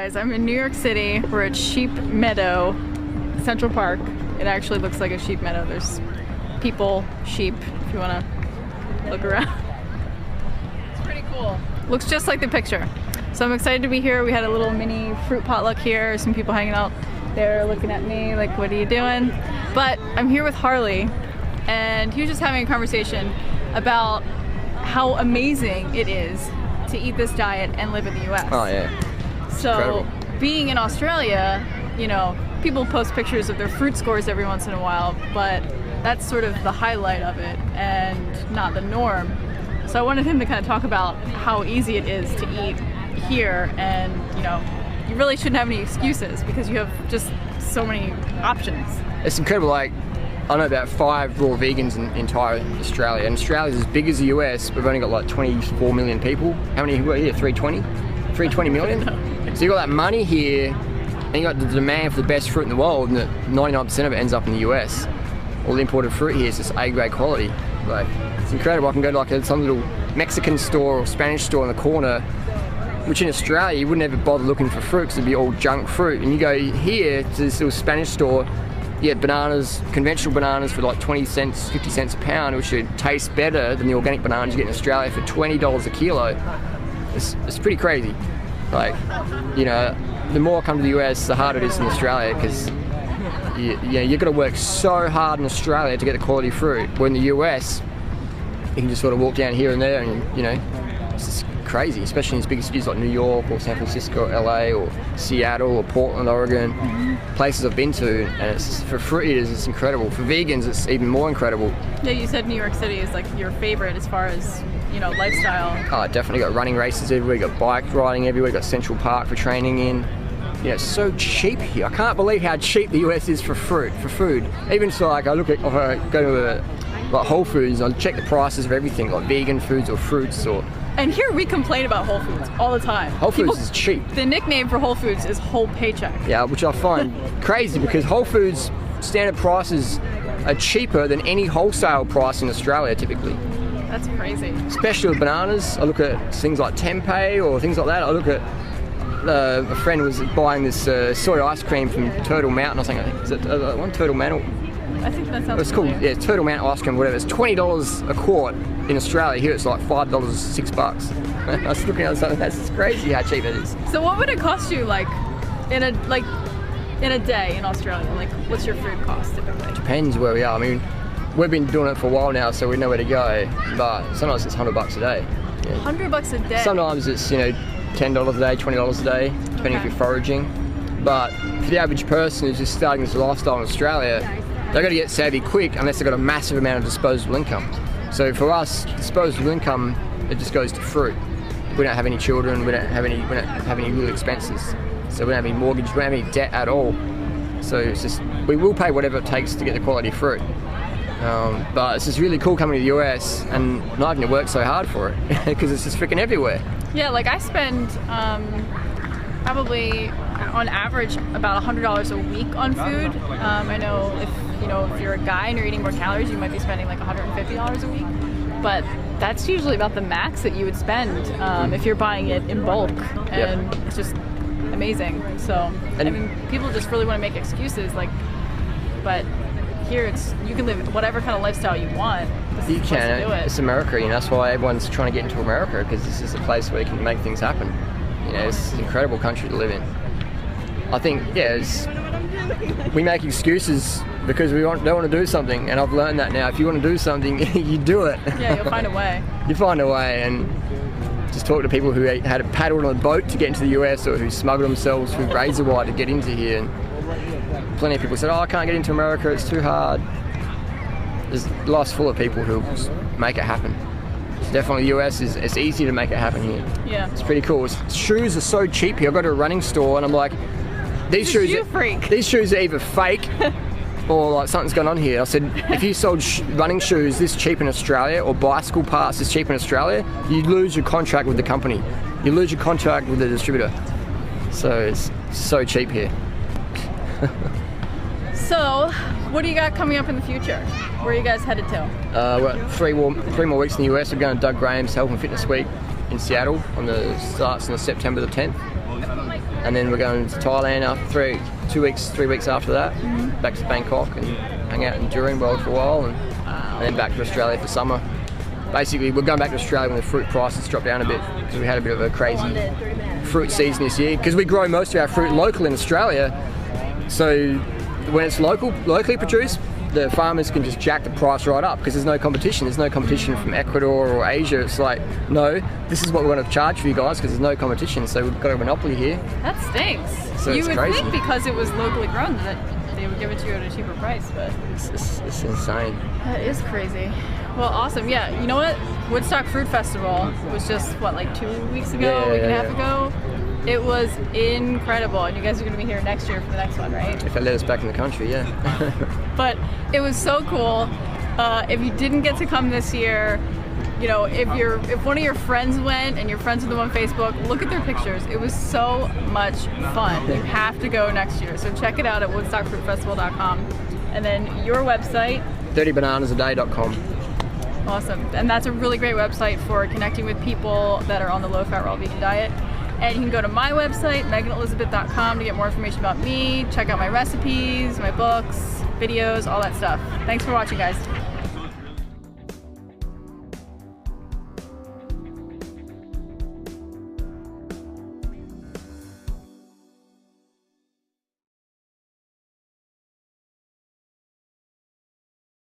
Guys, I'm in New York City. We're at Sheep Meadow, Central Park. It actually looks like a sheep meadow. There's people, sheep, if you want to look around. It's pretty cool. Looks just like the picture. So I'm excited to be here. We had a little mini fruit potluck here. Some people hanging out there looking at me like, what are you doing? But I'm here with Harley, and he was just having a conversation about how amazing it is to eat this diet and live in the US. Oh yeah. So Incredible. Being in Australia, you know, people post pictures of their fruit scores every once in a while, but that's sort of the highlight of it and not the norm. So I wanted him to kind of talk about how easy it is to eat here, and you know, you really shouldn't have any excuses because you have just so many options. It's incredible. Like, I know about 5 raw vegans in entire Australia, and Australia's as big as the US. We've only got like 24 million people. How many were here? 320 million? So you got that money here, and you got the demand for the best fruit in the world, and 99% of it ends up in the US. All the imported fruit here is just A-grade quality. Like, it's incredible. I can go to like some little Mexican store or Spanish store in the corner, which in Australia you wouldn't ever bother looking for fruit because it'd be all junk fruit. And you go here to this little Spanish store, you get bananas, conventional bananas for like 20 cents, 50 cents a pound, which should taste better than the organic bananas you get in Australia for $20 a kilo. It's pretty crazy. Like, you know, the more I come to the US, the harder it is in Australia, because you've got to work so hard in Australia to get the quality fruit. Where in the US, you can just sort of walk down here and there, and you know, it's just crazy, especially in these big cities like New York or San Francisco, or LA, or Seattle, or Portland, Oregon, places I've been to, and it's, for fruit eaters, it's incredible. For vegans, it's even more incredible. Yeah, you said New York City is like your favorite as far as, you know, lifestyle. Oh, definitely got running races everywhere, you got bike riding everywhere, you got Central Park for training in. You know, it's so cheap here. I can't believe how cheap the US is for fruit, for food. Even so, like, I look at, if I go to like Whole Foods, I check the prices of everything, like vegan foods or fruits or... And here we complain about Whole Foods all the time. Whole Foods is cheap. The nickname for Whole Foods is Whole Paycheck. Yeah, which I find crazy, because Whole Foods standard prices are cheaper than any wholesale price in Australia typically. That's crazy. Especially with bananas. I look at things like tempeh or things like that. I look at a friend was buying this soy ice cream from Turtle Mountain. I was thinking, is it one Turtle Mountain? I think that sounds It's called, yeah, Turtle Mountain ice cream, whatever. It's $20 a quart in Australia. Here it's like $5, $6. I was looking at something, that's crazy how cheap it is. So what would it cost you, like in a day in Australia? Like, what's your food cost typically? Depends where we are. I mean, we've been doing it for a while now, so we know where to go. But sometimes it's $100 a day. Yeah. $100 a day. Sometimes it's, you know, $10 a day, $20 a day, depending if you're foraging. But for the average person who's just starting this lifestyle in Australia, they've got to get savvy quick unless they've got a massive amount of disposable income. So for us, disposable income, it just goes to fruit. We don't have any children, we don't have any real expenses. So we don't have any mortgage, we don't have any debt at all. So it's just, we will pay whatever it takes to get the quality fruit. But it's just really cool coming to the US and not having to work so hard for it, because it's just freaking everywhere. Yeah, like I spend probably on average about $100 a week on food. I know if you're a guy and you're eating more calories, you might be spending like $150 a week. But that's usually about the max that you would spend if you're buying it in bulk, and it's just amazing. So I mean, people just really want to make excuses, like, but here you can live whatever kind of lifestyle you want. You can. It's America, you know. That's why everyone's trying to get into America, because this is a place where you can make things happen. You know, it's an incredible country to live in. I think, yeah, we make excuses because we don't want to do something, and I've learned that now. If you want to do something, you do it. Yeah, you'll find a way. You find a way, and just talk to people who had a paddle on a boat to get into the US, or who smuggled themselves through razor wire to get into here. And plenty of people said, oh, I can't get into America, it's too hard. There's life's full of people who make it happen. Definitely the US it's easy to make it happen here. Yeah. It's pretty cool. Shoes are so cheap here. I go to a running store and I'm like, these shoes are either fake or like something's going on here. I said, if you sold running shoes this cheap in Australia, or bicycle parts this cheap in Australia, you lose your contract with the company. You lose your contract with the distributor. So it's so cheap here. So, what do you got coming up in the future? Where are you guys headed to? We're at 3 more weeks in the US. We're going to Doug Graham's Health and Fitness Week in Seattle. Starts on September the 10th. and then we're going to Thailand after 3 weeks after that. Back to Bangkok and hang out in Jurien World for a while, and then back to Australia for summer. Basically, we're going back to Australia when the fruit prices drop down a bit, because we had a bit of a crazy fruit season this year. Because we grow most of our fruit local in Australia, so when it's locally produced, the farmers can just jack the price right up because there's no competition. There's no competition from Ecuador or Asia. It's like, no, this is what we're going to charge for you guys because there's no competition. So we've got a monopoly here. That stinks. So you it's would crazy. think because it was locally grown that they would give it to you at a cheaper price, but It's insane. that is crazy. Well, awesome. Yeah, you know what? Woodstock Fruit Festival was just, what, like 2 weeks ago, Yeah, week and a yeah, half ago? It was incredible, and you guys are going to be here next year for the next one, right? If they let us back in the country, yeah. But it was so cool. If you didn't get to come this year, you know, if one of your friends went and your friends with them on Facebook, look at their pictures. It was so much fun. You have to go next year. So check it out at woodstockfruitfestival.com. And then your website. 30bananasaday.com. Awesome. And that's a really great website for connecting with people that are on the low-fat raw vegan diet. And you can go to my website, meganelizabeth.com, to get more information about me, check out my recipes, my books, videos, all that stuff. Thanks for watching, guys.